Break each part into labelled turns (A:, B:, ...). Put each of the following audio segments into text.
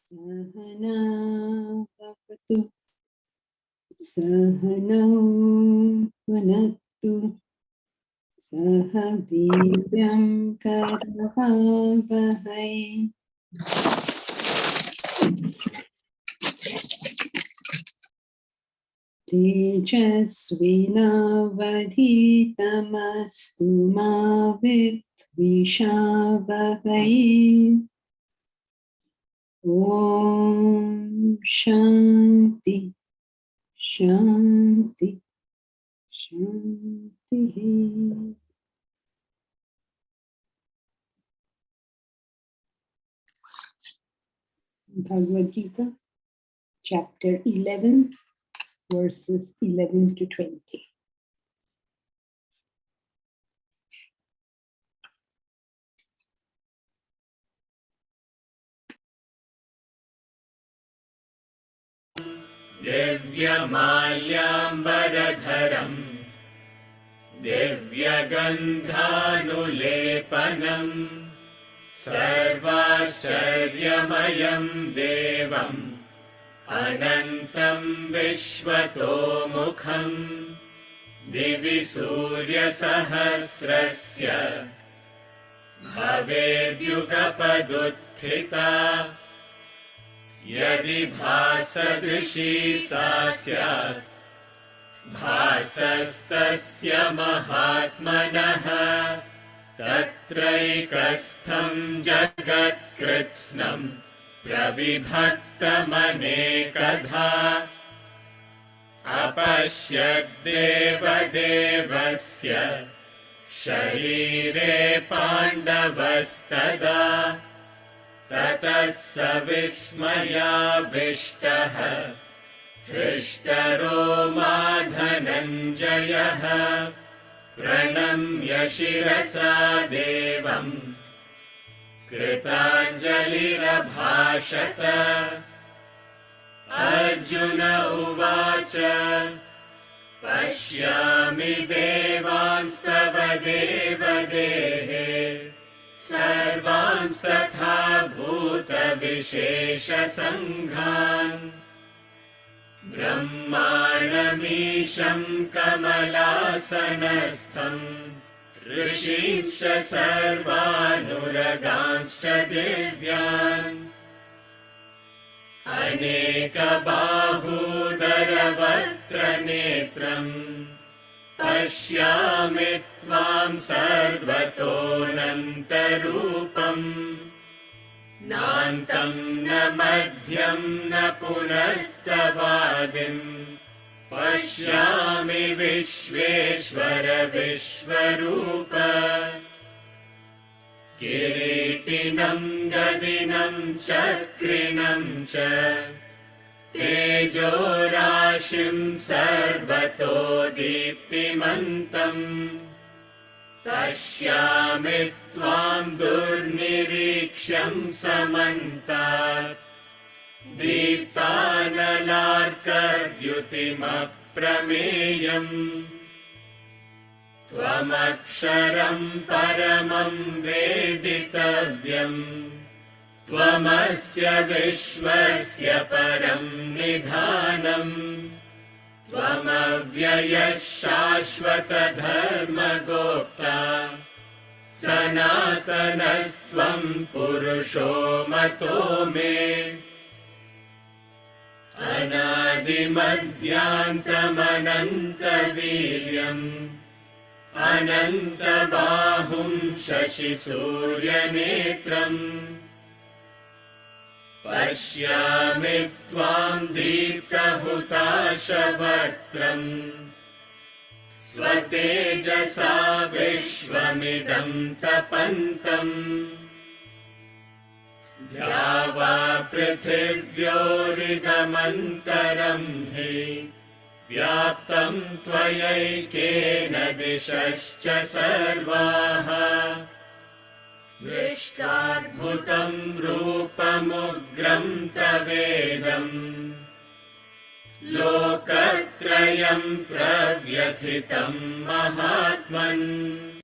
A: Sahana bhavatu sahanau punattu saha viryam karavavahai tejasvinavadhitamastu ma vidvishavahai. Om Shanti Shanti Shanti. Bhagavad Gita, chapter 11, verses 11 to 20.
B: दिव्यमाल्याम्बरधरम् दिव्यगन्धानुलेपनम् सर्वाश्चर्यमयम् देवम् अनन्तम् विश्वतोमुखम् दिवि सूर्यसहस्रस्य भवेद्युगपदुत्थिता यदि भासदृशी सा स्यात् भासस्तस्य महात्मनः तत्रैकस्थम् जगत्कृत्स्नम् प्रविभक्तमनेकधा अपश्यद्देवदेवस्य शरीरे पाण्डवस्तदा ततः स विस्मयाविष्टः हृष्टरोमा धनञ्जयः प्रणम्य शिरसा देवम् कृताञ्जलिरभाषत। अर्जुन उवाच पश्यामि देवांस्तव देवदेहे सर्वांस्तथा भूतविशेषसङ्घान् ब्रह्माणमीशं कमलासनस्थम् ऋषींश्च सर्वानुरगांश्च दिव्यान् अनेकबाहूदरवक्त्रनेत्रम् पश्यामि त्वां सर्वतोऽनन्तरूपम् नान्तं न मध्यं न पुनस्तवादिम् पश्यामि विश्वेश्वर विश्वरूप किरीटिनं गदिनं चक्रिणं च तेजोराशिं सर्वतो दीप्तिमन्तम् पश्यामि त्वां दुर्निरीक्ष्यं समन्तात् दीप्तानलार्कद्युतिमप्रमेयम् त्वमक्षरं परमं वेदितव्यम् त्वमस्य विश्वस्य परं निधानम् त्वमव्ययः शाश्वतधर्मगोप्ता सनातनस्त्वं पुरुषो मतो मे अनादिमध्यान्तमनन्तवीर्यम् अनन्तबाहुं शशिसूर्यनेत्रम् पश्यामि त्वां दीप्तहुताशवक्त्रम् स्वतेजसा विश्वमिदं तपन्तम् द्यावा पृथिव्योरिदमन्तरं हि व्याप्तं त्वयैकेन दिशश्च सर्वाः दृष्टाद्भुतं रूपमुग्रं तवेदम् लोकत्रयं प्रव्यथितं महात्मन्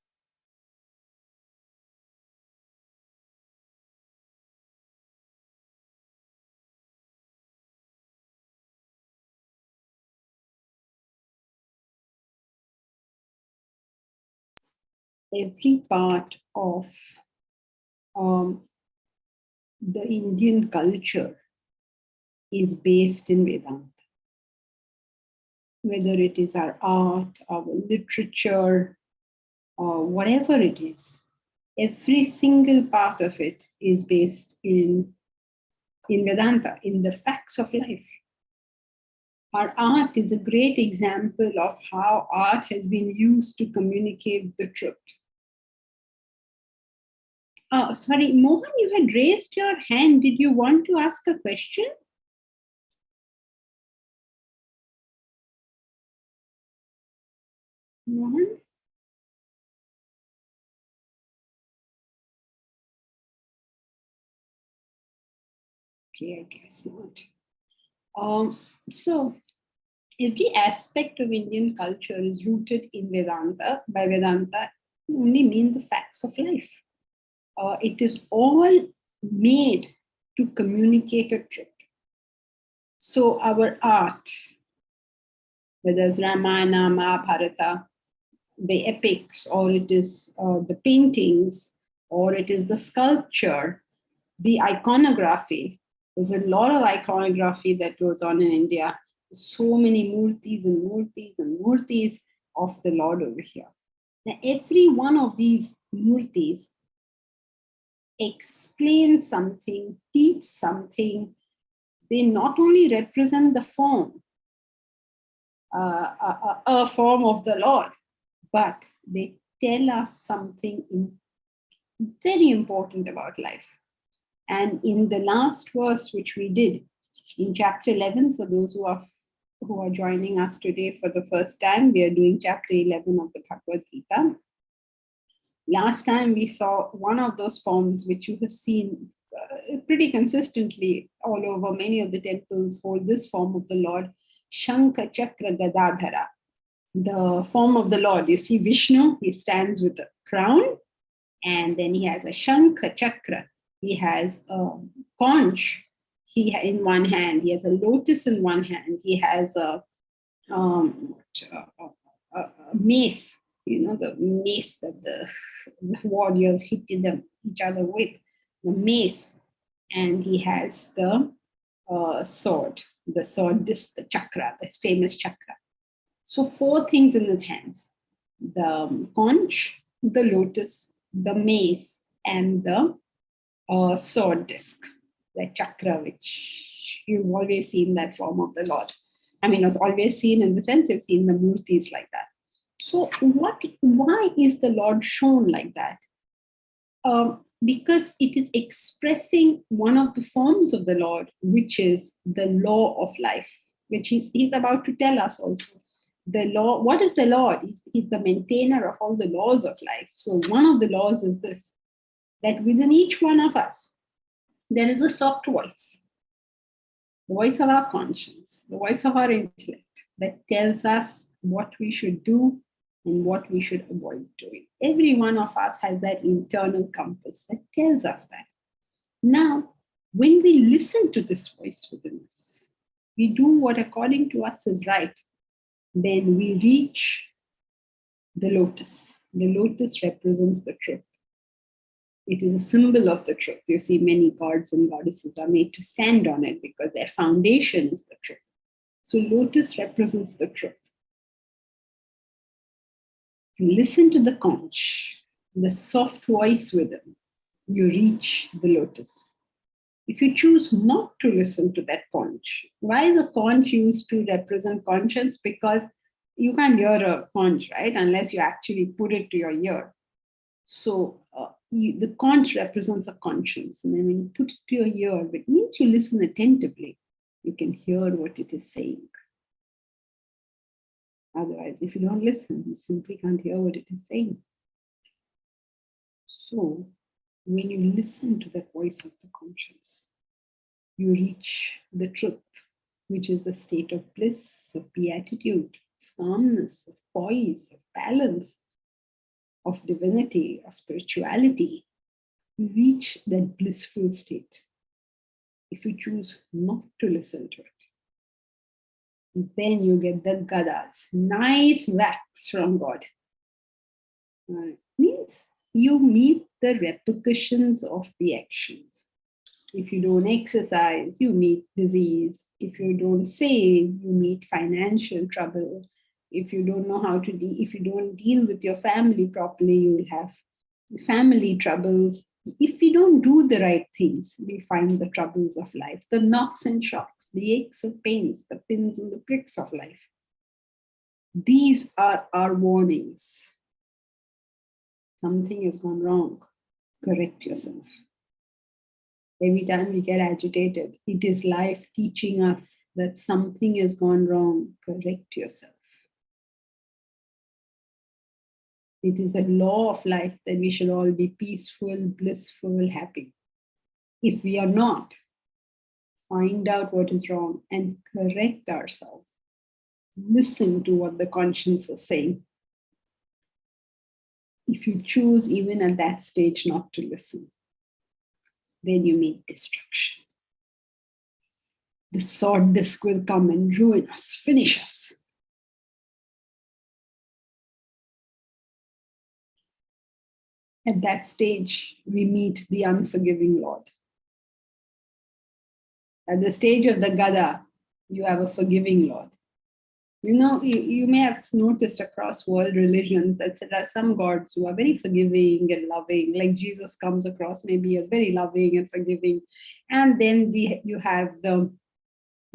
A: Every part of the Indian culture is based in Vedanta. Whether it is our art, our literature, or whatever it is, every single part of it is based in Vedanta, in the facts of life. Our art is a great example of how art has been used to communicate the truth. Oh, sorry, Mohan, you had raised your hand. Did you want to ask a question? Mohan? Okay, I guess not. So, every aspect of Indian culture is rooted in Vedanta. By Vedanta, we only mean the facts of life. It is all made to communicate a truth. So, our art, whether it's Ramayana, Mahabharata, the epics, or it is the paintings, or it is the sculpture, the iconography. There's a lot of iconography that goes on in India. So many murtis and murtis and murtis of the Lord over here. Now, every one of these murtis explains something, teach something. They not only represent the form, a form of the Lord, but they tell us something very important about life. And in the last verse, which we did in chapter 11, for those who are joining us today for the first time, we are doing chapter 11 of the Bhagavad Gita. Last time we saw one of those forms which you have seen pretty consistently all over. Many of the temples hold this form of the Lord, Shankha Chakra Gadadhara. The form of the Lord, you see Vishnu, he stands with a crown, and then he has a Shankha Chakra. He has a conch in one hand. He has a lotus in one hand. He has a mace, the mace that the warriors hit each other with, the mace. And he has the sword, this, the chakra, this famous chakra. So 4 things in his hands: the conch, the lotus, the mace, and the sword disc, the chakra, which you've always seen that form of the Lord. I mean, it's always seen in the sense you've seen the murtis like that. So why is the Lord shown like that? Because it is expressing one of the forms of the Lord, which is the law of life, which he's about to tell us also. The law, what is the Lord? He's the maintainer of all the laws of life. So one of the laws is this, that within each one of us, there is a soft voice, the voice of our conscience, the voice of our intellect, that tells us what we should do and what we should avoid doing. Every one of us has that internal compass that tells us that. Now, when we listen to this voice within us, we do what according to us is right, then we reach the lotus. The lotus represents the truth. It is a symbol of the truth. You see, many gods and goddesses are made to stand on it because their foundation is the truth. So lotus represents the truth. Listen to the conch, the soft voice within. You reach the lotus. If you choose not to listen to that conch, why is a conch used to represent conscience? Because you can't hear a conch, right? Unless you actually put it to your ear. So the conch represents a conscience. And then when you put it to your ear, it means you listen attentively. You can hear what it is saying. Otherwise, if you don't listen, you simply can't hear what it is saying. So when you listen to that voice of the conscience, you reach the truth. which is the state of bliss, of beatitude, of calmness, of poise, of balance, of divinity, of spirituality. You reach that blissful state if you choose not to listen to it. Then you get the gadas, nice whacks from God. Means you meet the repercussions of the actions. If you don't exercise, you meet disease. If you don't save, you meet financial trouble. If you don't know how to if you don't deal with your family properly, you will have family troubles. If we don't do the right things, we find the troubles of life, the knocks and shocks, the aches and pains, the pins and the pricks of life. These are our warnings. Something has gone wrong. Correct yourself. Every time we get agitated, it is life teaching us that something has gone wrong. Correct yourself. It is a law of life that we should all be peaceful, blissful, happy. If we are not, find out what is wrong and correct ourselves. Listen to what the conscience is saying. If you choose even at that stage not to listen, then you meet destruction. The sword disc will come and ruin us, finish us. At that stage, we meet the unforgiving Lord. At the stage of the Gada, you have a forgiving Lord. You know, you may have noticed across world religions that there are some gods who are very forgiving and loving, like Jesus comes across maybe as very loving and forgiving. And then you have the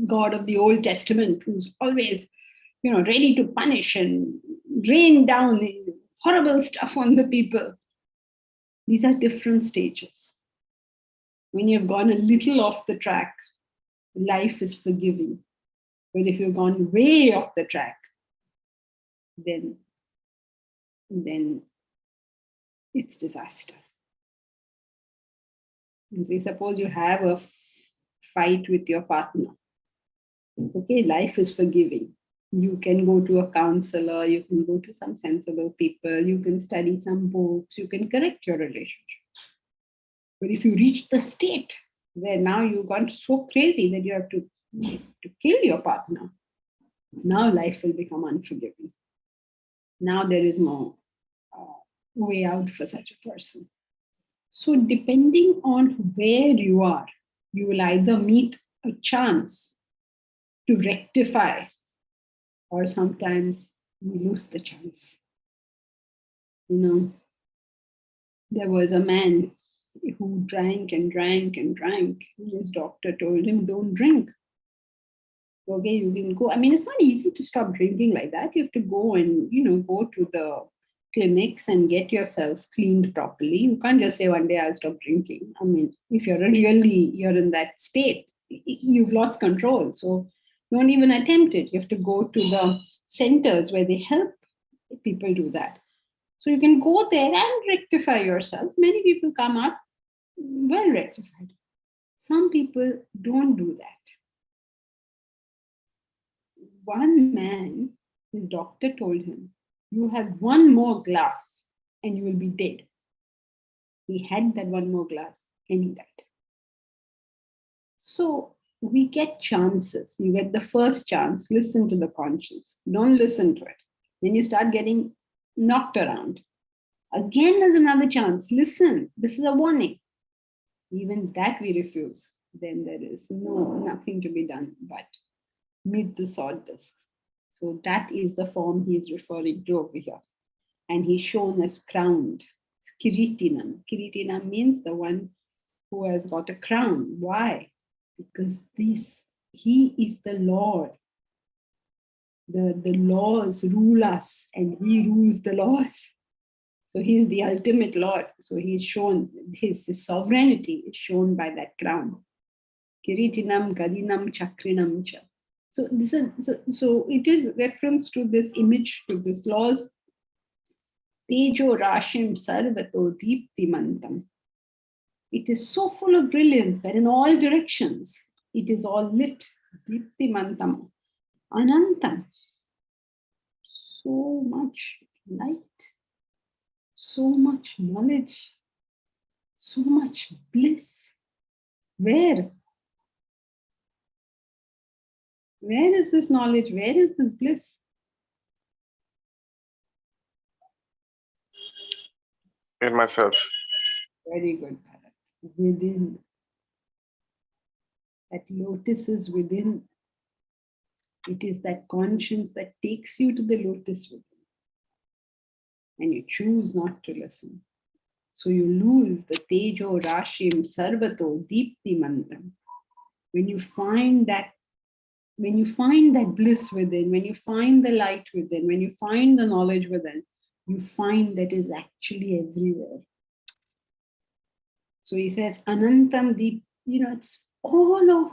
A: God of the Old Testament who's always, ready to punish and rain down horrible stuff on the people. These are different stages. When you've gone a little off the track, life is forgiving. But if you've gone way off the track, then it's disaster. And so suppose you have a fight with your partner. Okay, life is forgiving. You can go to a counselor, you can go to some sensible people, you can study some books, you can correct your relationship. But if you reach the state where now you've gone so crazy that you have to kill your partner, now life will become unforgiving. Now there is no way out for such a person. So depending on where you are, you will either meet a chance to rectify, or sometimes you lose the chance. There was a man who drank and drank and drank. His doctor told him, don't drink. Okay, you can go. I mean, it's not easy to stop drinking like that. You have to go and, go to the clinics and get yourself cleaned properly. You can't just say one day I'll stop drinking. I mean, if you're in that state, you've lost control. So don't even attempt it. You have to go to the centers where they help people do that. So you can go there and rectify yourself. Many people come out well rectified. Some people don't do that. One man, his doctor told him, you have one more glass and you will be dead. He had that one more glass and he died. So we get chances. You get the first chance, listen to the conscience. Don't listen to it. Then you start getting knocked around. Again, there's another chance. Listen, this is a warning. Even that we refuse. Then there is nothing to be done but meet the sword disc. So that is the form he is referring to over here. And he's shown as crowned. Kiritinam. Kiritinam means the one who has got a crown. Why? Because he is the Lord. The laws rule us and he rules the laws. So he is the ultimate Lord. So he's shown his sovereignty is shown by that crown. Kiritinam, Gadinam, Chakrinam cha. So it is reference to this image, to this laws. Tejo Rashim Sarvato Deeptimantam. It is so full of brilliance that in all directions it is all lit Deeptimantam, Anantam. So much light, so much knowledge, so much bliss. Where? Where is this knowledge? Where is this bliss?
C: In myself.
A: Very good, Bharat. Within. That lotus is within. It is that conscience that takes you to the lotus within. And you choose not to listen. So you lose the tejo rashim sarvato deepti mantam. When you find that bliss within, when you find the light within, when you find the knowledge within, you find that is actually everywhere. So he says, Anantam Deep, it's all over.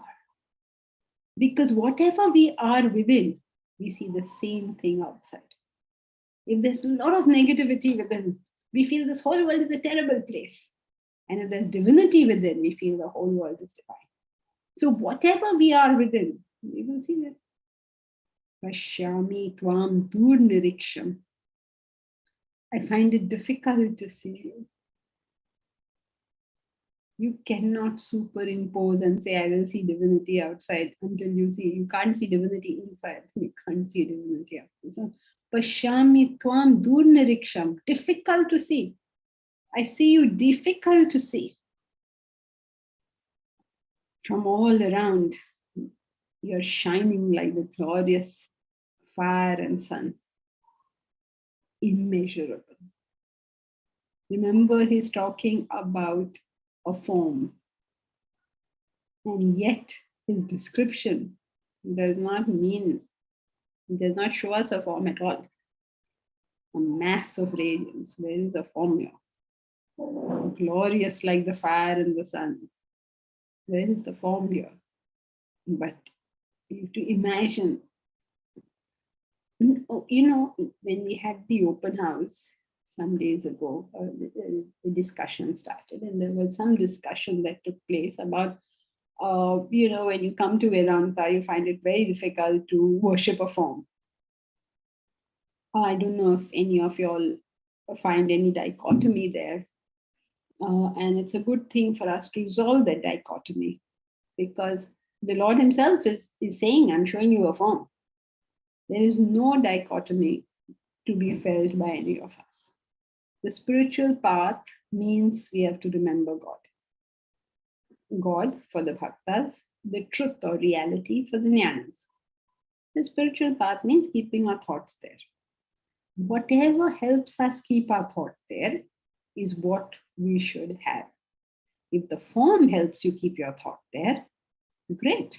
A: Because whatever we are within, we see the same thing outside. If there's a lot of negativity within, we feel this whole world is a terrible place. And if there's divinity within, we feel the whole world is divine. So whatever we are within, we will see that. Pashyami tvam durniriksham. I find it difficult to see you. You cannot superimpose and say, I will see divinity outside until you can't see divinity inside. You can't see divinity outside. So, Pashyami tvam durniriksham. Difficult to see. I see you difficult to see. From all around, you're shining like the glorious fire and sun. Immeasurable. Remember, he's talking about a form. And yet, his description does not show us a form at all. A mass of radiance. Where is the form here? Glorious like the fire and the sun. Where is the form here? But you have to imagine, when we had the open house some days ago, the discussion started, and there was some discussion that took place about, when you come to Vedanta, you find it very difficult to worship a form. I don't know if any of you all find any dichotomy there. And it's a good thing for us to resolve that dichotomy, because the Lord himself is saying, I'm showing you a form. There is no dichotomy to be felt by any of us. The spiritual path means we have to remember God. God for the bhaktas, the truth or reality for the jnanas. The spiritual path means keeping our thoughts there. Whatever helps us keep our thought there is what we should have. If the form helps you keep your thought there, great.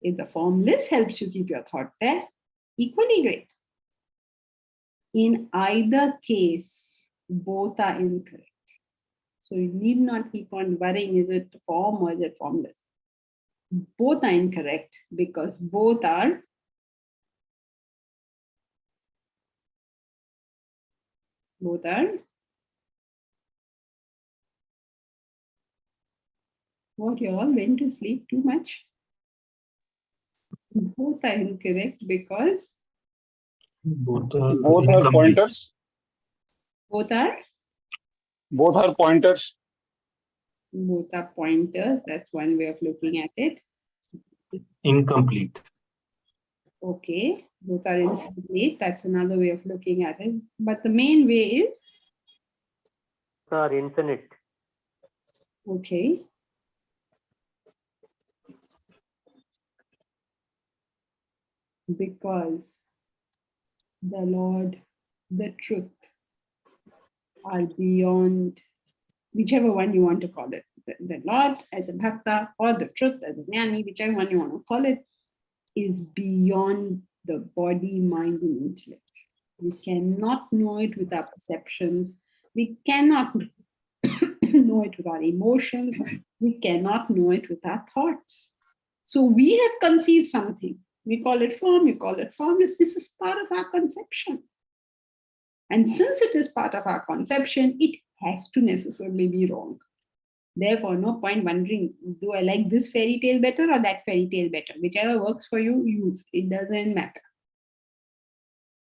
A: If the formless helps you keep your thought there, equally great. In either case, both are incorrect. So you need not keep on worrying, is it form or is it formless? Both are incorrect, because both are what, you all went to sleep too much? Both are incorrect because
C: Both are pointers.
A: Both are
C: pointers.
A: Both are pointers. That's one way of looking at it.
D: Incomplete.
A: Okay. Both are incomplete. That's another way of looking at it. But the main way is?
E: Are infinite.
A: Okay. Because the Lord, the truth, are beyond, whichever one you want to call it. The Lord as a bhakta or the truth as a jnani, whichever one you want to call it, is beyond the body, mind, and intellect. We cannot know it with our perceptions. We cannot know it with our emotions. We cannot know it with our thoughts. So we have conceived something. We call it form, you call it formless. This is part of our conception. And since it is part of our conception, it has to necessarily be wrong. Therefore, no point wondering, do I like this fairy tale better or that fairy tale better? Whichever works for you, use. It doesn't matter.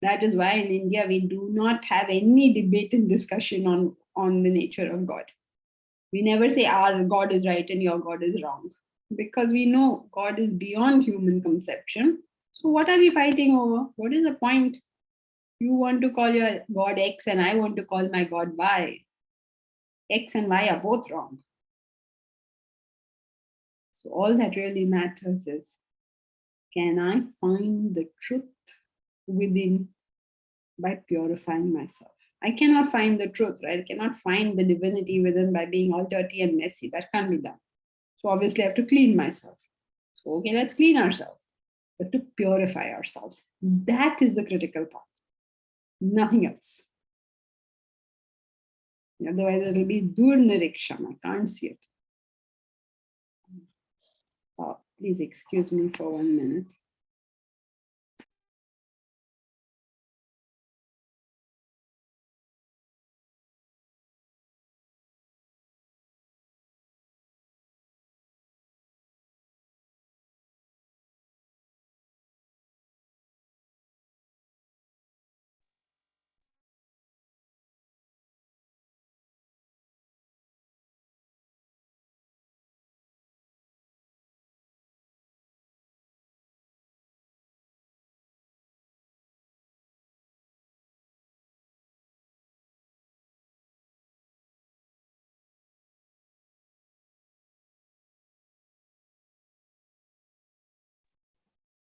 A: That is why in India, we do not have any debate and discussion on the nature of God. We never say our God is right and your God is wrong, because we know God is beyond human conception. So what are we fighting over? What is the point? You want to call your God X and I want to call my God Y. X and Y are both wrong. So all that really matters is, can I find the truth within by purifying myself? I cannot find the truth, right? I cannot find the divinity within by being all dirty and messy. That can't be done. So obviously I have to clean myself. So okay, let's clean ourselves. We have to purify ourselves. That is the critical part. Nothing else. Otherwise it will be Durniriksham. I can't see it. Please excuse me for 1 minute.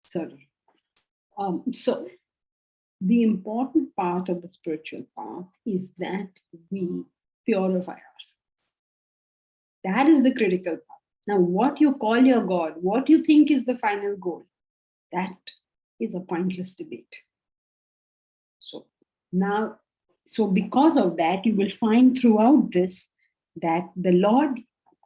A: Sorry. So the important part of the spiritual path is that we purify ourselves. That is the critical part. Now, what you call your God, what you think is the final goal, that is a pointless debate. So now, so because of that, you will find throughout this that the Lord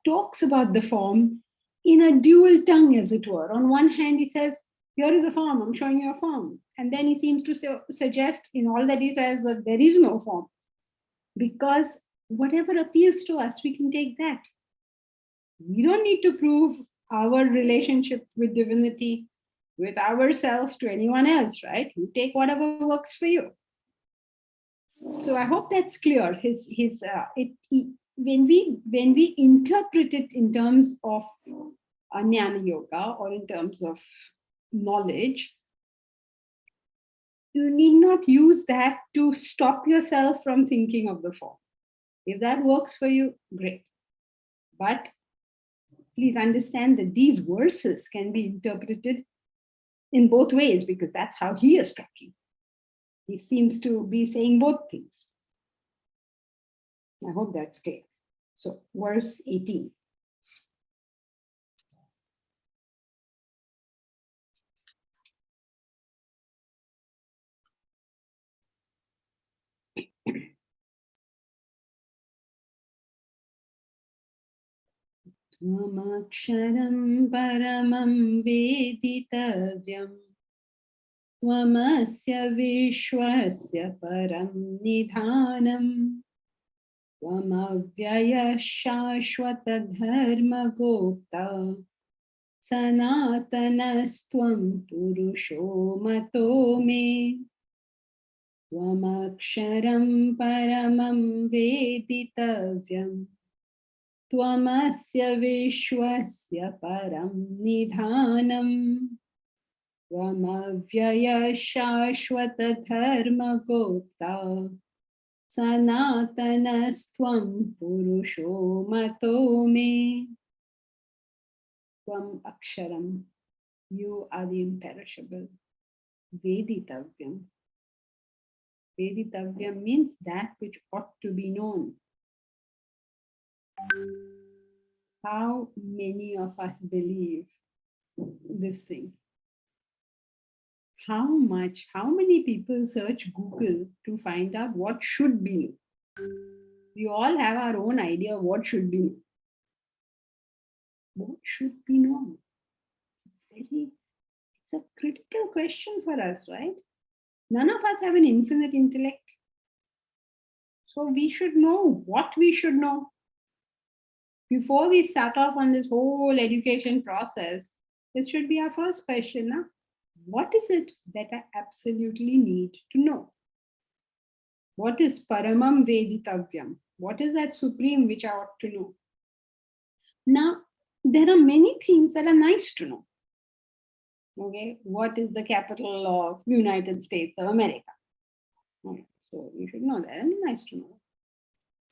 A: talks about the form in a dual tongue, as it were. On one hand, he says, here is a form, I'm showing you a form. And then he seems to suggest in all that he says that there is no form. Because whatever appeals to us, we can take that. We don't need to prove our relationship with divinity, with ourselves to anyone else, right? You take whatever works for you. So I hope that's clear. When we interpret it in terms of Jnana Yoga or in terms of knowledge, you need not use that to stop yourself from thinking of the form. If that works for you, great. But please understand that these verses can be interpreted in both ways, because that's how he is talking. He seems to be saying both things. I hope that's clear. So, verse 18. Tvamaksharam paramam veditavyam tvamasya vishwasya param nidhanam tvamavyaya shashvata dharma gopta sanatanastvam purusho mato me tvamaksharam paramam veditavyam Tvamasya vishwasya param nidhanam Tvamavyaya shashvata dharma gopta Sanatanastvam purusho mato me. Tvam aksharam, you are the imperishable. Veditavyam. Veditavyam means that which ought to be known. How many of us believe this thing? How many people search Google to find out what should be known? We all have our own idea of what should be known. What should be known? It's a critical question for us, right? None of us have an infinite intellect. So we should know what we should know. Before we start off on this whole education process, this should be our first question. Huh? What is it that I absolutely need to know? What is Paramam Veditavyam? What is that supreme which I ought to know? Now, there are many things that are nice to know. Okay, what is the capital of United States of America? Okay, so you should know that, and it's nice to know.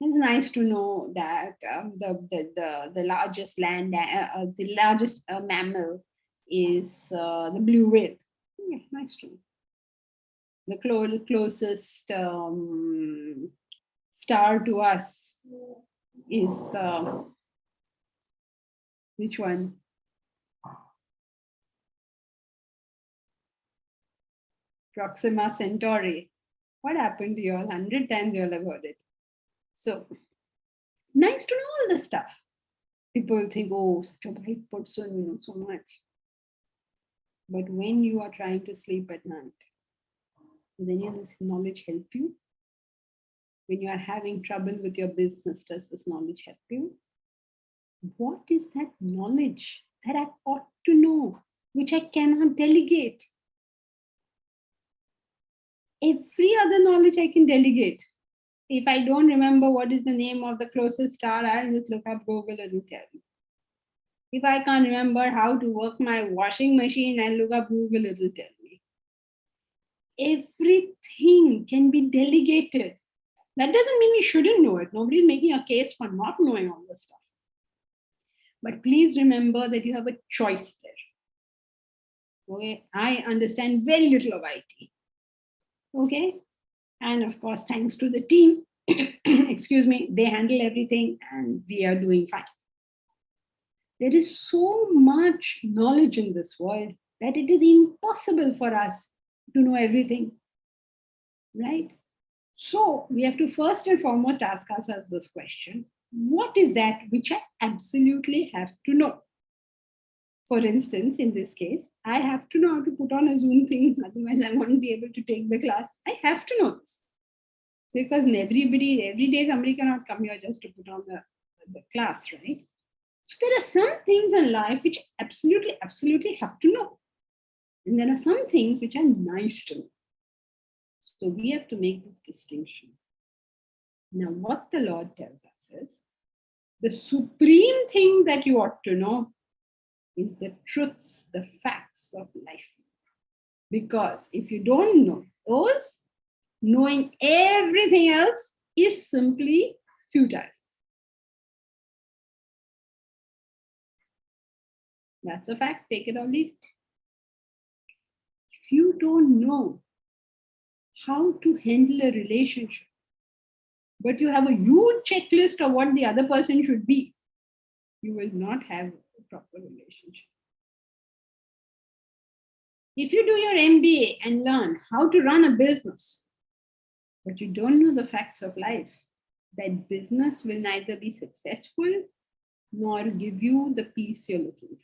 A: It's nice to know that the largest the largest mammal is the blue whale. Yeah, nice to know. The closest star to us is the, which one? Proxima Centauri. What happened to you all? 100 times you all have heard it. So, nice to know all this stuff. People think, oh, such a bright person, you know so much. But when you are trying to sleep at night, does any of this knowledge help you? When you are having trouble with your business, does this knowledge help you? What is that knowledge that I ought to know, which I cannot delegate? Every other knowledge I can delegate. If I don't remember what is the name of the closest star, I'll just look up Google and it'll tell me. If I can't remember how to work my washing machine, I'll look up Google, it'll tell me. Everything can be delegated. That doesn't mean we shouldn't know it. Nobody's making a case for not knowing all this stuff. But please remember that you have a choice there. Okay, I understand very little of IT. Okay, and of course, thanks to the team, excuse me, they handle everything and we are doing fine. There is so much knowledge in this world that it is impossible for us to know everything, right? So we have to first and foremost ask ourselves this question: what is that which I absolutely have to know? For instance, in this case, I have to know how to put on a Zoom thing, otherwise I won't be able to take the class. I have to know this. Because every day somebody cannot come here just to put on the class, right? So there are some things in life which absolutely have to know. And there are some things which are nice to know. So we have to make this distinction. Now, what the Lord tells us is, the supreme thing that you ought to know is the truths, the facts of life. Because if you don't know those, knowing everything else is simply futile. That's a fact, take it or leave it. If you don't know how to handle a relationship, but you have a huge checklist of what the other person should be, you will not have a proper relationship. If you do your MBA and learn how to run a business, but you don't know the facts of life, that business will neither be successful nor give you the peace you're looking for.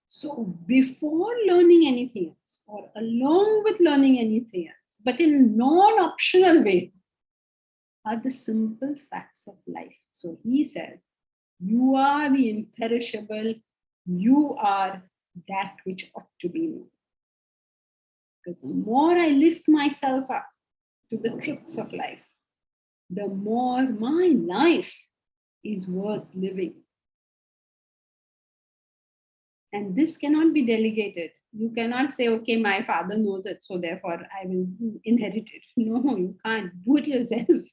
A: So before learning anything else, or along with learning anything else, but in a non-optional way, are the simple facts of life. So he says, you are the imperishable, you are that which ought to be known. Because the more I lift myself up to the truths of life, the more my life is worth living. And this cannot be delegated. You cannot say, okay, my father knows it, so therefore I will inherit it. No, you can't. Do it yourself.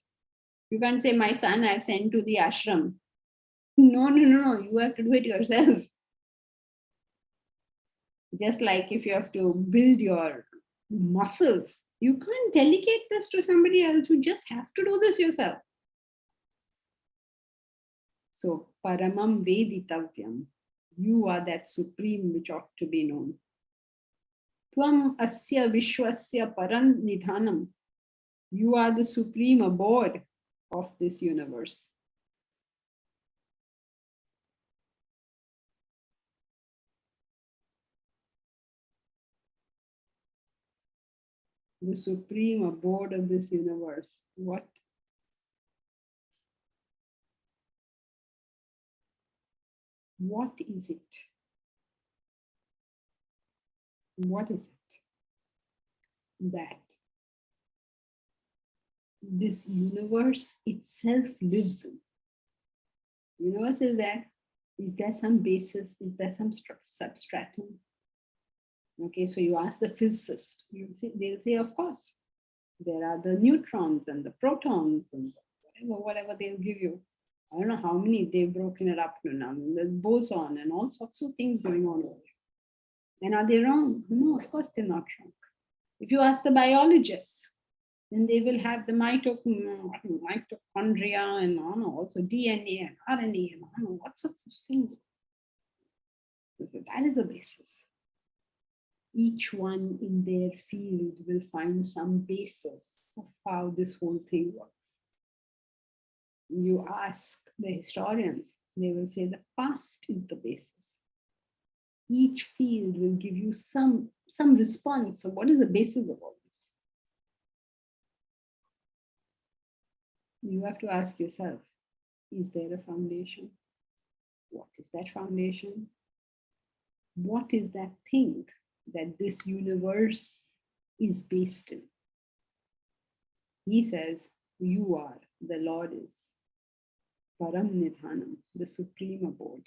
A: You can't say, my son I've sent to the ashram. No. You have to do it yourself. Just like if you have to build your muscles, you can't delegate this to somebody else. You just have to do this yourself. So, Paramam Veditavyam. You are that supreme which ought to be known. Tvam asya vishwasya paran nidhanam. You are the supreme abode of this universe. The supreme abode of this universe. What What is it? What is it that this universe itself lives in? Universe is there. Is there some basis? Is there some substratum? Okay, so you ask the physicist, they'll say, of course, there are the neutrons and the protons and whatever they'll give you. I don't know how many they've broken it up to now. There's boson and all sorts of things going on over there. And are they wrong? No, of course they're not wrong. If you ask the biologists, then they will have the mitochondria and also DNA and RNA and what sorts of things. So that is the basis. Each one in their field will find some basis of how this whole thing works. You ask the historians, they will say the past is the basis. Each field will give you some response. So what is the basis of all this? You have to ask yourself, is there a foundation? What is that foundation? What is that thing that this universe is based in? He says, you are, the Lord is Param Nidhanam, the supreme abode.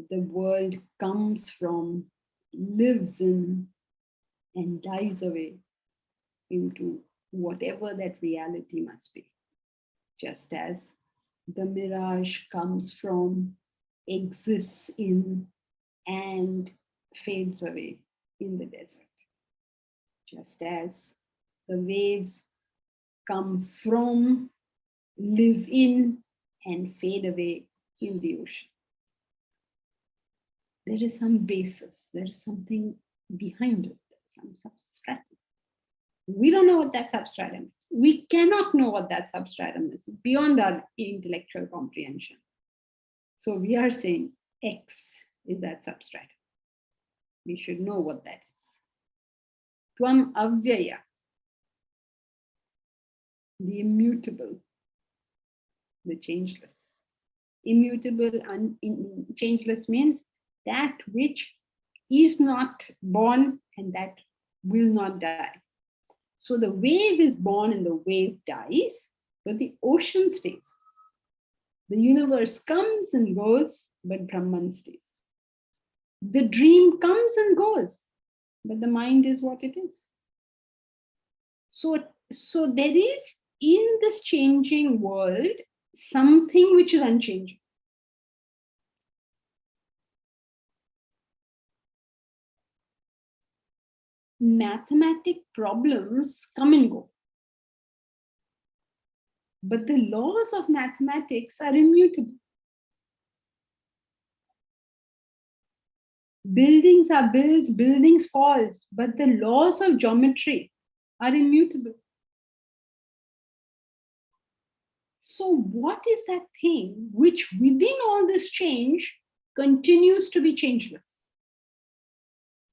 A: The world comes from, lives in, and dies away into whatever that reality must be. Just as the mirage comes from, exists in, and fades away in the desert. Just as the waves come from, live in, and fade away in the ocean. There is some basis, there is something behind it, some substratum. We don't know what that substratum is. We cannot know what that substratum is beyond our intellectual comprehension. So we are saying X is that substratum. We should know what that is. Tvam avyaya, the immutable, the changeless. Immutable and changeless means that which is not born and that will not die. So the wave is born and the wave dies, but the ocean stays. The universe comes and goes, but Brahman stays. The dream comes and goes, but the mind is what it is. So there is in this changing world something which is unchanging. Mathematic problems come and go. But the laws of mathematics are immutable. Buildings are built, buildings fall, but the laws of geometry are immutable. So what is that thing which within all this change continues to be changeless?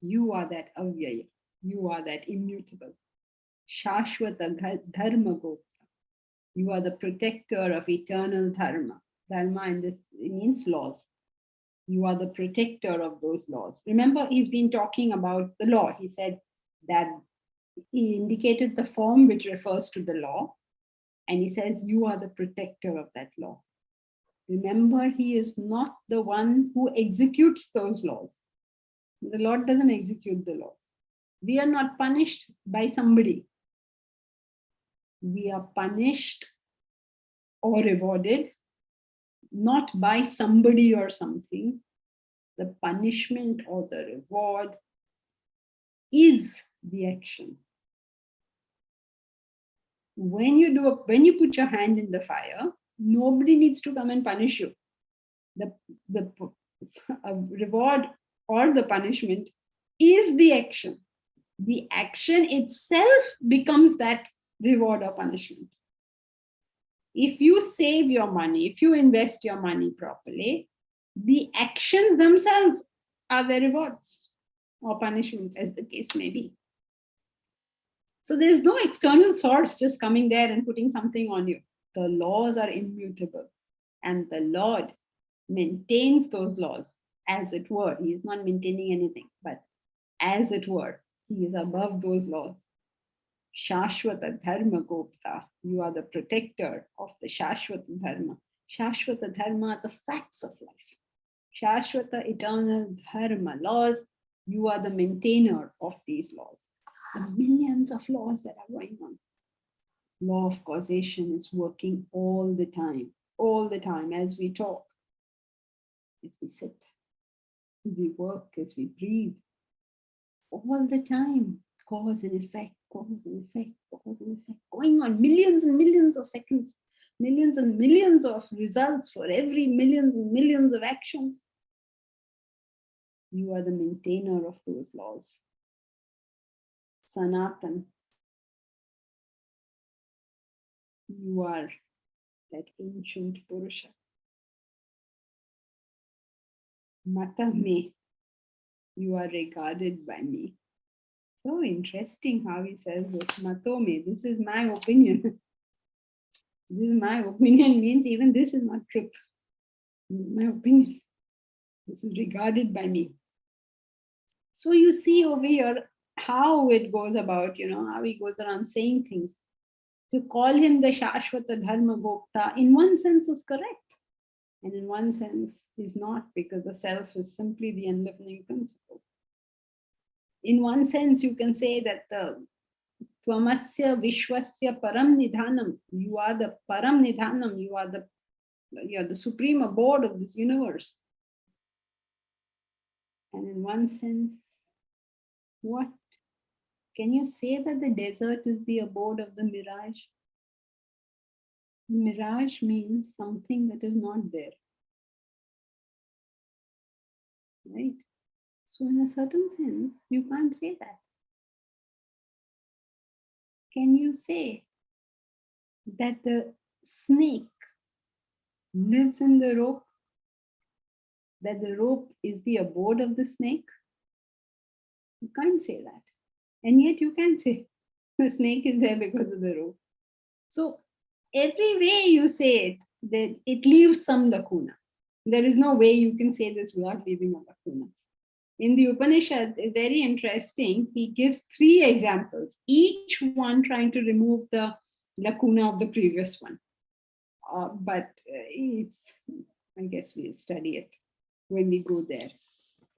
A: You are that avyaya. You are that immutable. Shashvata dharma gopta. You are the protector of eternal dharma. Dharma in this means laws. You are the protector of those laws. Remember, he's been talking about the law. He said that he indicated the form which refers to the law. And he says, you are the protector of that law. Remember, he is not the one who executes those laws. The Lord doesn't execute the laws. We are not punished by somebody. We are punished or rewarded not by somebody or something. The punishment or the reward is the action. When you put your hand in the fire, nobody needs to come and punish you. The reward or the punishment is the action. The action itself becomes that reward or punishment. If you save your money, if you invest your money properly, the actions themselves are the rewards or punishment, as the case may be. So there's no external source just coming there and putting something on you. The laws are immutable. And the Lord, maintains those laws, as it were. He is not maintaining anything, but as it were, he is above those laws. Shashvata Dharma Gopta, you are the protector of the Shashvata Dharma. Shashvata Dharma are the facts of life. Shashvata eternal Dharma, laws, you are the maintainer of these laws. The millions of laws that are going on. Law of causation is working all the time as we talk, as we sit, as we work, as we breathe. All the time, cause and effect, cause and effect, cause and effect, going on millions and millions of seconds, millions and millions of results for every millions and millions of actions. You are the maintainer of those laws. Sanatan, you are that ancient Purusha. Mata me, you are regarded by me. So interesting how he says this, Mato me, this is my opinion. This is my opinion means even this is not truth. My opinion. This is regarded by me. So you see over here how it goes about, how he goes around saying things. To call him the Shashvata Dharma Gopta in one sense is correct. And in one sense is not, because the self is simply the enlivening principle. In one sense, you can say that the Tvamasya Vishwasya Param Nidhanam, you are the Param Nidhanam, you are the supreme abode of this universe. And in one sense, what? Can you say that the desert is the abode of the mirage? Mirage means something that is not there. Right? So in a certain sense, you can't say that. Can you say that the snake lives in the rope? That the rope is the abode of the snake? You can't say that. And yet you can say the snake is there because of the rope. So every way you say it, that it leaves some lacuna. There is no way you can say this without leaving a lacuna. In the Upanishad, very interesting, he gives 3 examples, each one trying to remove the lacuna of the previous one. I guess we'll study it when we go there.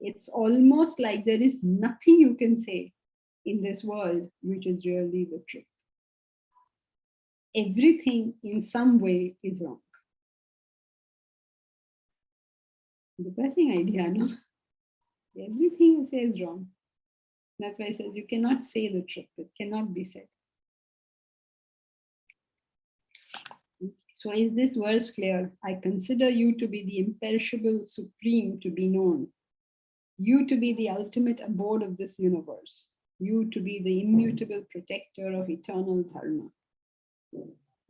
A: It's almost like there is nothing you can say in this world which is really the truth. Everything in some way is wrong. Depressing idea, no? Everything you say is wrong. That's why it says you cannot say the truth. It cannot be said. So is this verse clear? I consider you to be the imperishable supreme to be known. You to be the ultimate abode of this universe. You to be the immutable protector of eternal dharma.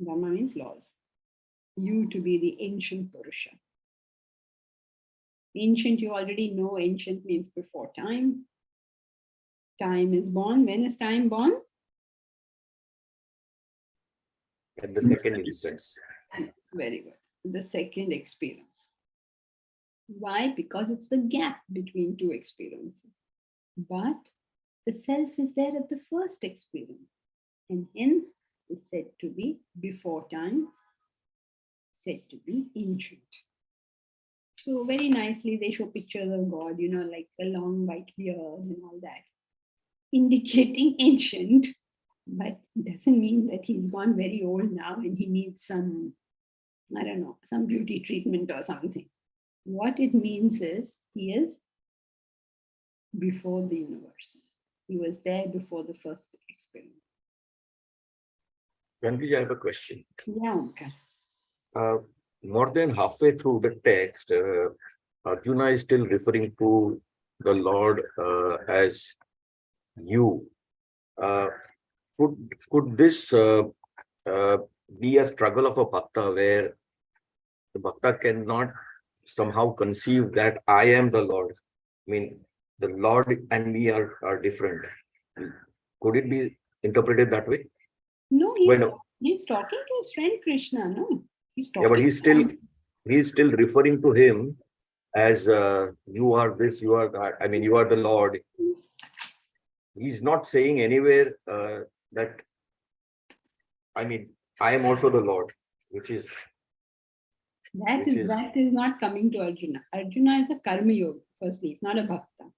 A: Dharma means laws. You to be the ancient Purusha. Ancient, you already know, ancient means before time. Time is born. When is time born?
F: At the second instance.
A: Very good. The second experience. Why? Because it's the gap between 2 experiences. But the self is there at the first experience. And hence is said to be before time, said to be ancient. So very nicely they show pictures of God, like a long white beard and all that, indicating ancient, but doesn't mean that he's gone very old now and he needs some, some beauty treatment or something. What it means is he is before the universe. He was there before the first experience.
F: Gandhiji, I have a question.
A: Yeah, okay.
F: More than halfway through the text, Arjuna is still referring to the Lord as you. Could this be a struggle of a bhakta where the bhakta cannot somehow conceive that I am the Lord? I mean, the Lord and me are different. Could it be interpreted that way?
A: No, he's talking to his friend Krishna, no? He's talking
F: but he's still he's still referring to him as you are this, you are that. I mean, you are the Lord. He's not saying anywhere that, I mean, I am also the Lord, which is
A: That is not coming to Arjuna. Arjuna is a karma yogi, firstly, he's not a bhakta.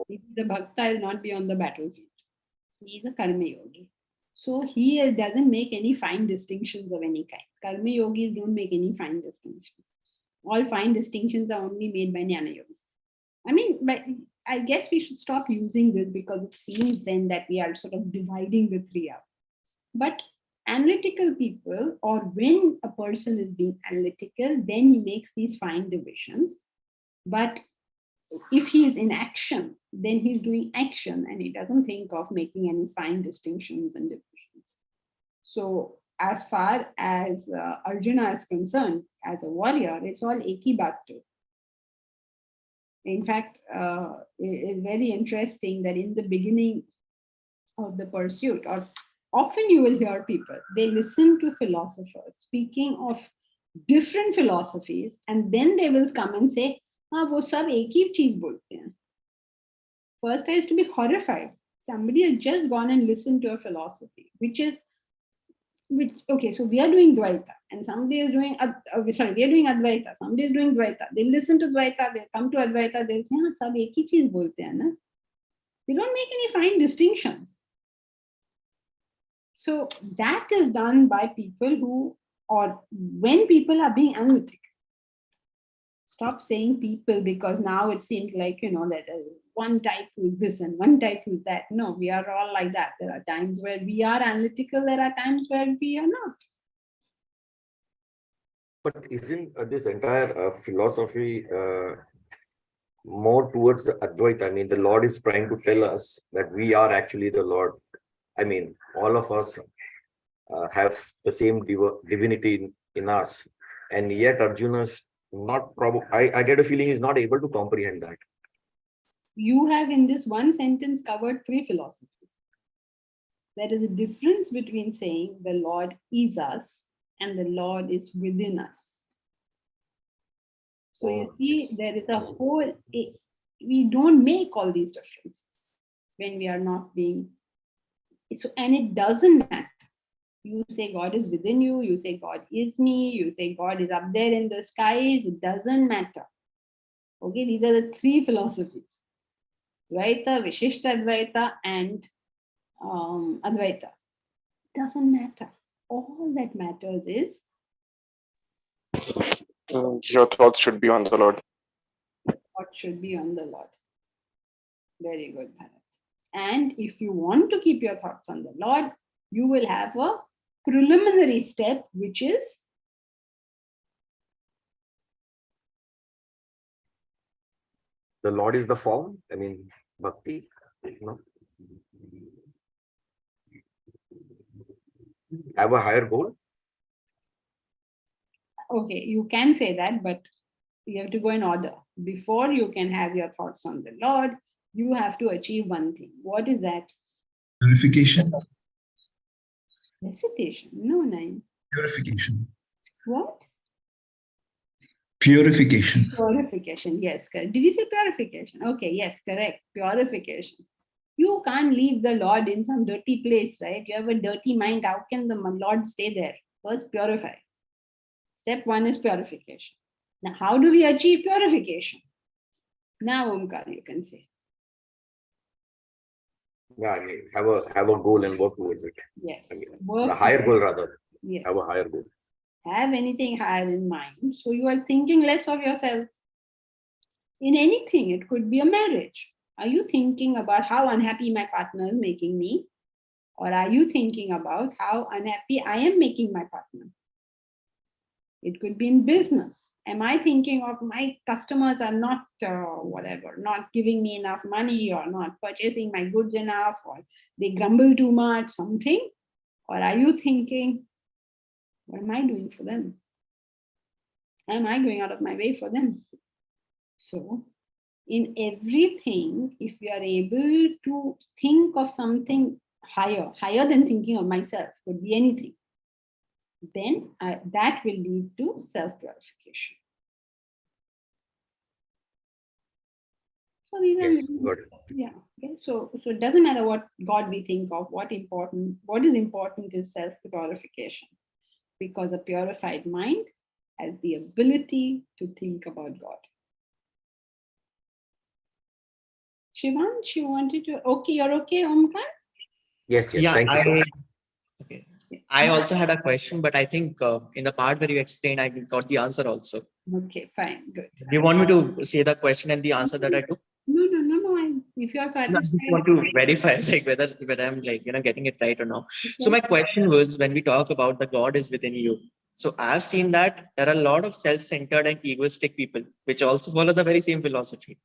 A: If the bhakta will not be on the battlefield. He is a karma yogi. So he doesn't make any fine distinctions of any kind. Karma yogis don't make any fine distinctions. All fine distinctions are only made by jnana yogis. I mean, but I guess we should stop using this because it seems then that we are sort of dividing the three up. But analytical people, or when a person is being analytical, then he makes these fine divisions. But if he is in action, then he's doing action and he doesn't think of making any fine distinctions and divisions. So as far as Arjuna is concerned, as a warrior, it's all eki bhakti. In fact, it's very interesting that in the beginning of the pursuit, or often you will hear people, they listen to philosophers speaking of different philosophies, and then they will come and say, हाँ वो सब एक ही चीज बोलते हैं. First, I used to be horrified. Somebody has just gone and listened to a philosophy, okay, so we are doing Dvaita, and somebody is doing, we are doing Advaita, somebody is doing Dvaita. They listen to Dvaita, they come to Advaita, they say, हाँ सब एक ही चीज बोलते हैं ना. They don't make any fine distinctions. So that is done by people who, or when people are being analytic. Stop saying people, because now it seems like, that one type who's this and one type who's that. No, we are all like that. There are times where we are analytical, there are times where we are not.
F: But isn't this entire philosophy more towards the Advaita? I mean, the Lord is trying to tell us that we are actually the Lord. I mean, all of us have the same divinity in us, and yet Arjuna's not probably, I get a feeling he's not able to comprehend that.
A: You have in this one sentence covered three philosophies. There is a difference between saying the Lord is us and the Lord is within us. So you see, there is a whole, we don't make all these differences when we are not being, so, and it doesn't matter. You say God is within you, you say God is me, you say God is up there in the skies, it doesn't matter. Okay, these are the three philosophies. Dvaita, Vishishta Advaita, and Advaita. Doesn't matter. All that matters is
C: Your thoughts should be on the Lord.
A: what should be on the Lord. Very good, Bharat. And if you want to keep your thoughts on the Lord, you will have a preliminary step, which is
F: The Lord is the form. I mean, bhakti. Have a higher goal.
A: okay, you can say that, but you have to go in order. Before you can have your thoughts on the Lord, you have to achieve one thing. What is that?
G: Purification.
A: Recitation. No, nine.
G: Purification.
A: What?
G: Purification.
A: Purification. Yes, correct. Did you say purification? Okay, yes, correct. Purification. You can't leave the Lord in some dirty place, right? You have a dirty mind. How can the Lord stay there? First, purify. Step one is purification. Now, how do we achieve purification? Now, Omkar, you can say.
F: Yeah, I mean, have a goal and work towards it.
A: Yes.
F: I mean,
A: Work
F: a higher goal rather.
A: Yes.
F: Have a higher goal.
A: Have anything higher in mind. So you are thinking less of yourself. In anything, it could be a marriage. Are you thinking about how unhappy my partner is making me? Or are you thinking about how unhappy I am making my partner? It could be in business. Am I thinking of my customers are not not giving me enough money, or not purchasing my goods enough, or they grumble too much, something? Or are you thinking, what am I doing for them? Am I going out of my way for them? So in everything, if we are able to think of something higher than thinking of myself, could be anything, then that will lead to self-purification. So these are
F: Yes, got it.
A: yeah. Okay. So it doesn't matter what God we think of. What is important is self-glorification, because a purified mind has the ability to think about God. Shivan, she wanted to. Okay, you're okay, Omkar?
F: Yes, yes.
H: Yeah,
F: Thank you so much.
H: okay. I also had a question, but I think in the part where you explained, I got the answer also.
A: Okay, fine, good.
H: Do you want me to say the question and the answer that I took?
A: No. If you are
H: No, I just
A: satisfied.
H: want to verify like whether I'm like getting it right or not. So my question was, when we talk about the God is within you. So I've seen that there are a lot of self-centered and egoistic people which also follow the very same philosophy.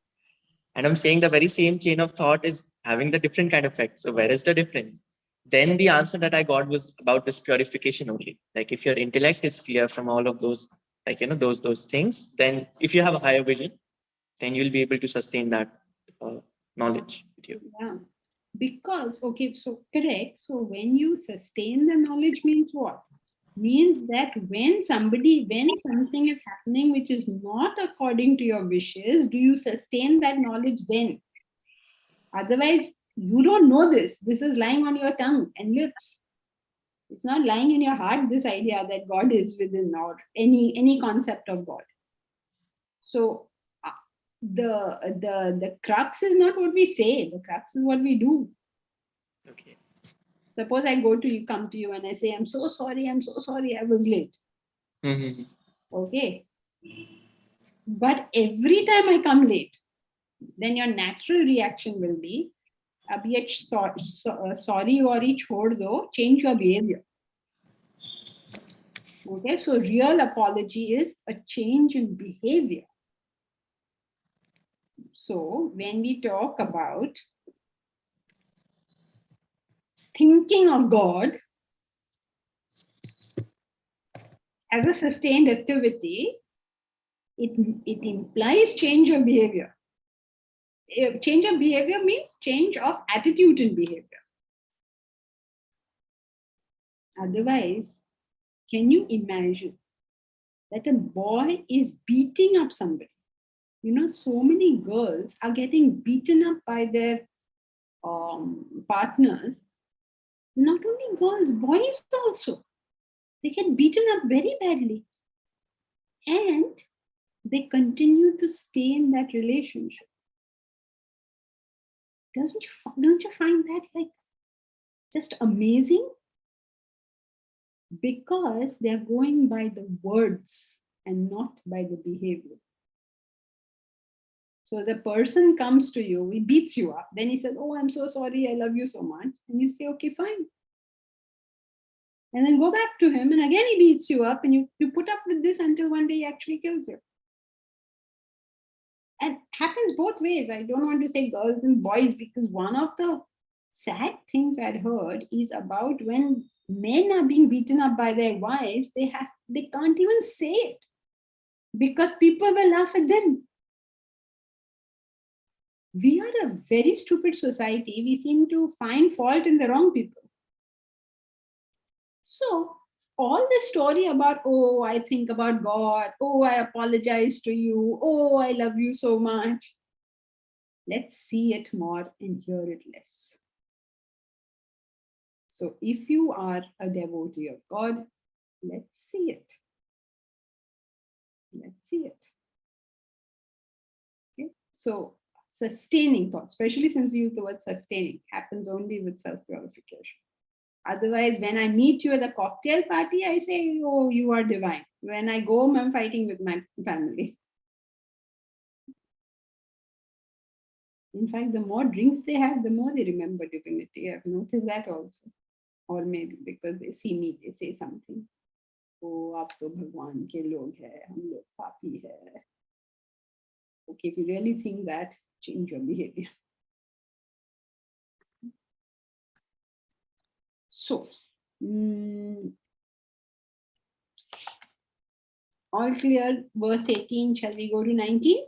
H: And I'm saying the very same chain of thought is having the different kind of effect. So where is the difference? Then the answer that I got was about this purification only. Like if your intellect is clear from all of those, like those things, then if you have a higher vision, then you'll be able to sustain that knowledge with you.
A: Yeah. Because, okay, so correct. So when you sustain the knowledge means what? Means that when something is happening which is not according to your wishes, do you sustain that knowledge then? Otherwise, you don't know this. This is lying on your tongue and lips. It's not lying in your heart, this idea that God is within, or any concept of God. So the crux is not what we say, the crux is what we do.
H: Okay.
A: Suppose I come to you and I say, I'm so sorry, I was late.
H: Mm-hmm.
A: Okay. But every time I come late, then your natural reaction will be, abhi sorry wari chhod do, change your behavior. Okay, so real apology is a change in behavior. So when we talk about thinking of God as a sustained activity, it implies change of behavior. Change of behavior means change of attitude in behavior. Otherwise, can you imagine that a boy is beating up somebody? So many girls are getting beaten up by their partners. Not only girls, boys also. They get beaten up very badly. And they continue to stay in that relationship. Don't you find that like just amazing? Because they're going by the words and not by the behavior. So the person comes to you, he beats you up, then he says, oh, I'm so sorry, I love you so much. And you say, okay, fine. And then go back to him, and again he beats you up, and you put up with this until one day he actually kills you. And happens both ways. I don't want to say girls and boys, because one of the sad things I'd heard is about when men are being beaten up by their wives, they can't even say it because people will laugh at them. We are a very stupid society. We seem to find fault in the wrong people. So all the story about, oh, I think about God, oh, I apologize to you, oh, I love you so much. Let's see it more and hear it less. So if you are a devotee of God, let's see it. Let's see it. Okay? So sustaining thought, especially since you use the word sustaining, happens only with self-purification. Otherwise, when I meet you at a cocktail party, I say, oh, you are divine. When I go home, I'm fighting with my family. In fact, the more drinks they have, the more they remember divinity. I've noticed that also. Or maybe because they see me, they say something. Oh, aap to Bhagwan ke log hai, hum log papi hai. Okay, if you really think that, change your behavior. So, all clear, verse 18, shall we go to 19?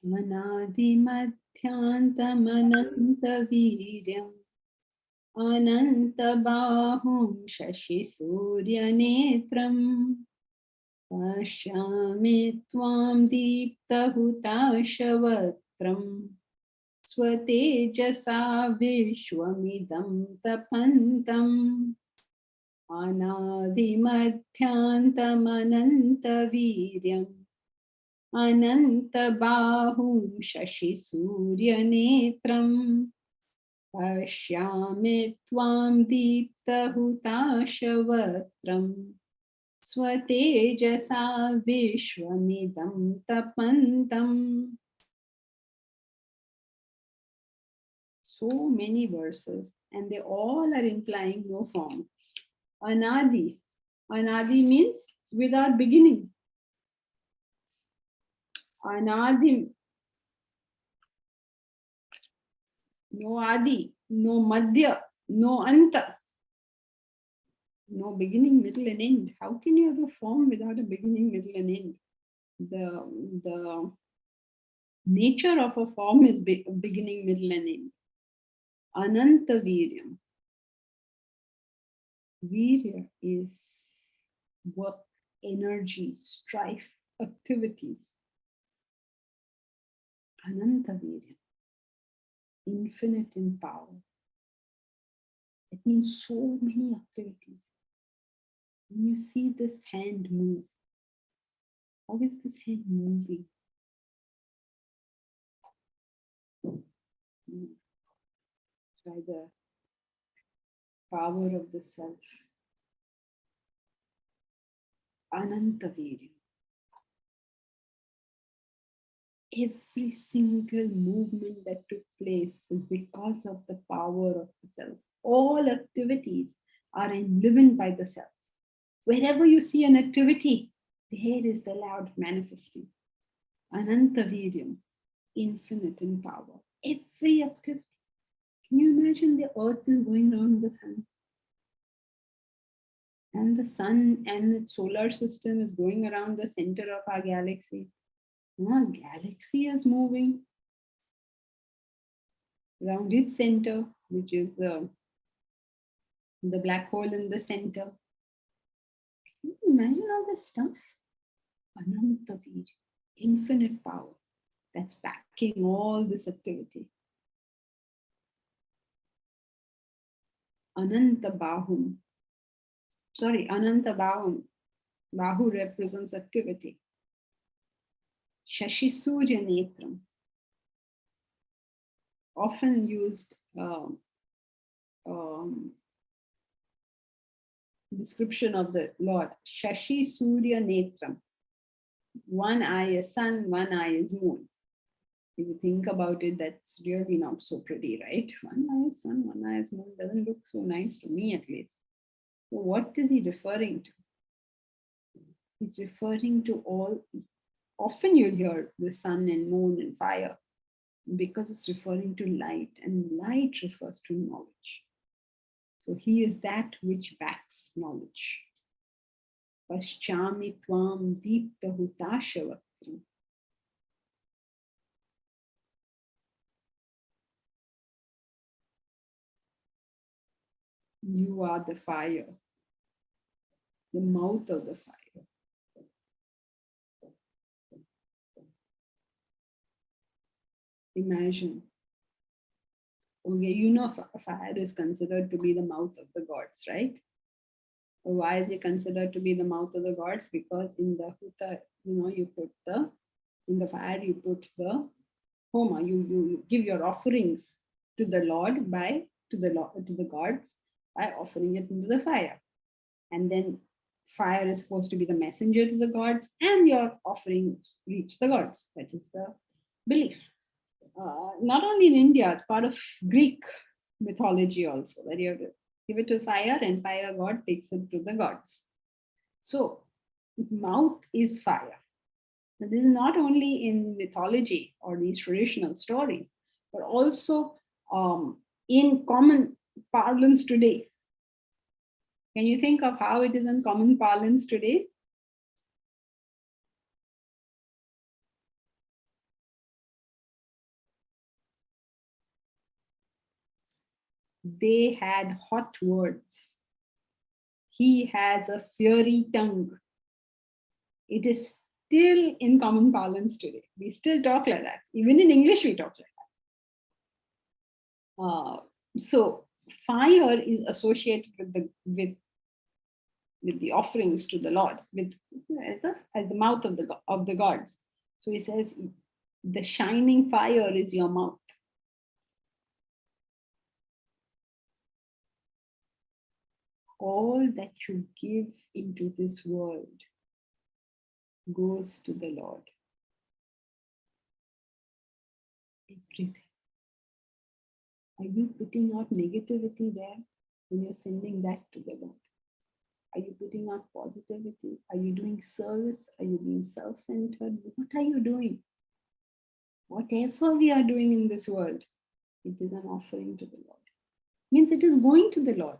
A: Manadimadhyantamanantaviryam Anantabahum Shashi Surya Netram Pashyami Tvam Deepta Hutashavatram Swatejasa Vishwamidam Tapantam Anadimadhyantamanantaviryam Anantabahum Shashi Surya Netram Pashyami Tvam Deepta Hutashavatram Swatejasa Vishwamidam Tapantam. So many verses, and they all are implying no form. Anadi. Anadi means without beginning. Anadi. No adi, no madhya, no anta. No beginning, middle, and end. How can you have a form without a beginning, middle, and end? The nature of a form is beginning, middle, and end. Ananta Viryam. Virya is work, energy, strife, activities. Ananta Viryam. Infinite in power. It means so many activities. When you see this hand move, how is this hand moving? By the power of the self. Anantavirya. Every single movement that took place is because of the power of the self. All activities are enlivened by the self. Wherever you see an activity, there is the Lord manifesting. Anantaviryam, infinite in power. Every activity. Can you imagine the earth is going around the sun? And the sun and its solar system is going around the center of our galaxy. Our galaxy is moving around its center, which is the black hole in the center. Can you imagine all this stuff? Anantavirya, infinite power that's backing all this activity. Anantabahum. Anantabahum. Bahu represents activity. Shashi Surya Netram. Often used description of the Lord. Shashi Surya Netram. One eye is sun, one eye is moon. If you think about it, that's really not so pretty, right? One eye is sun, one eye is moon. Doesn't look so nice to me, at least. So what is he referring to? He's referring to all. Often you'll hear the sun and moon and fire because it's referring to light, and light refers to knowledge. So he is that which backs knowledge. Paschami tvam deepta hutashavatram. You are the fire, the mouth of the fire. Imagine. Okay, you know fire is considered to be the mouth of the gods, right? Why is it considered to be the mouth of the gods? Because in the huta, you put in the fire, you put the homa, you give your offerings to the Lord to the gods by offering it into the fire. And then fire is supposed to be the messenger to the gods, and your offerings reach the gods. That is the belief. Not only in India, it's part of Greek mythology also, that you have to give it to fire and fire god takes it to the gods. So mouth is fire. Now, this is not only in mythology or these traditional stories, but also in common parlance today. Can you think of how it is in common parlance today? They had hot words. He has a fiery tongue. It is still in common parlance today. We still talk like that. Even in English, we talk like that. So fire is associated with the offerings to the Lord, as the mouth of the gods. So he says, the shining fire is your mouth. All that you give into this world goes to the Lord. Everything. Are you putting out negativity there when you're sending that to the Lord? Are you putting out positivity? Are you doing service? Are you being self-centered? What are you doing? Whatever we are doing in this world, it is an offering to the Lord. Means it is going to the Lord.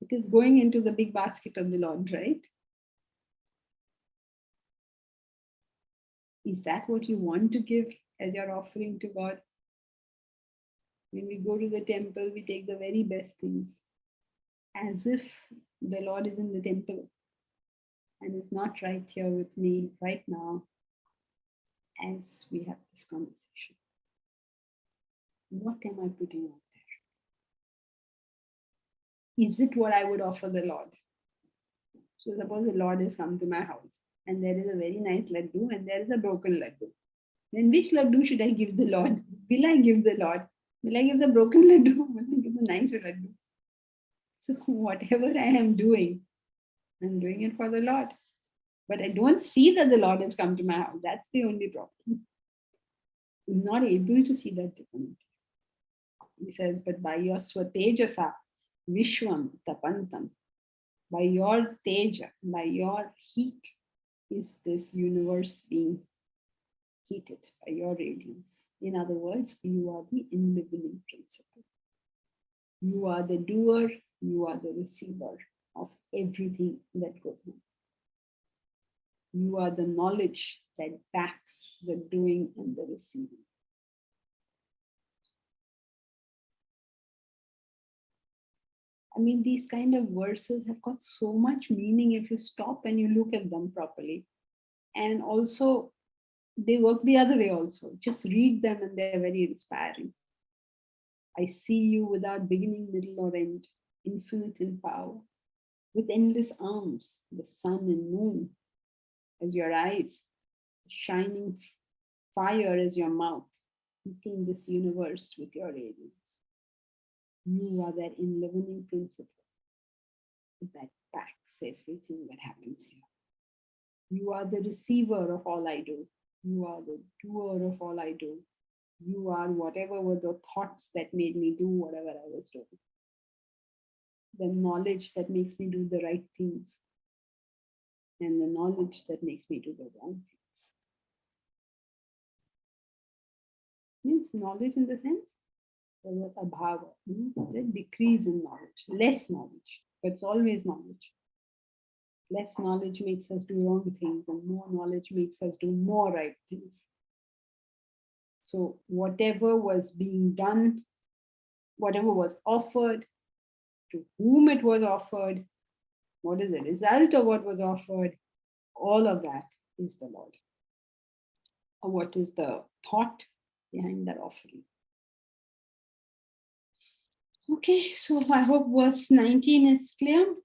A: It is going into the big basket of the Lord, right? Is that what you want to give as your offering to God? When we go to the temple, we take the very best things, as if the Lord is in the temple and is not right here with me right now as we have this conversation. What am I putting out there? Is it what I would offer the Lord? So suppose the Lord has come to my house and there is a very nice laddu and there is a broken laddu. Then which laddu should I give the Lord? Will I give the Lord? Will I give the broken laddu? Will I give the nice laddu? So whatever I am doing, I'm doing it for the Lord. But I don't see that the Lord has come to my house. That's the only problem. I'm not able to see that differently. He says, but by your swatejasa, vishwam tapantam, by your teja, by your heat, is this universe being heated by your radiance. In other words, you are the enlivening principle. You are the doer, you are the receiver of everything that goes on. You are the knowledge that backs the doing and the receiving. I mean, these kind of verses have got so much meaning if you stop and you look at them properly. And also, they work the other way also. Just read them and they're very inspiring. I see you without beginning, middle, or end, infinite in power, with endless arms, the sun and moon as your eyes, shining fire as your mouth, heating this universe with your radiance. You are that enlivening principle that backs everything that happens here. You are the receiver of all I do. You are the doer of all I do. You are whatever were the thoughts that made me do whatever I was doing. The knowledge that makes me do the right things. And the knowledge that makes me do the wrong things. Means knowledge in the sense, the word abhava means the decrease in knowledge, less knowledge, but it's always knowledge. Less knowledge makes us do wrong things, and more knowledge makes us do more right things. So whatever was being done, whatever was offered, to whom it was offered, what is the result of what was offered, all of that is the Lord. Or what is the thought behind that offering? Okay, so I hope verse 19 is clear.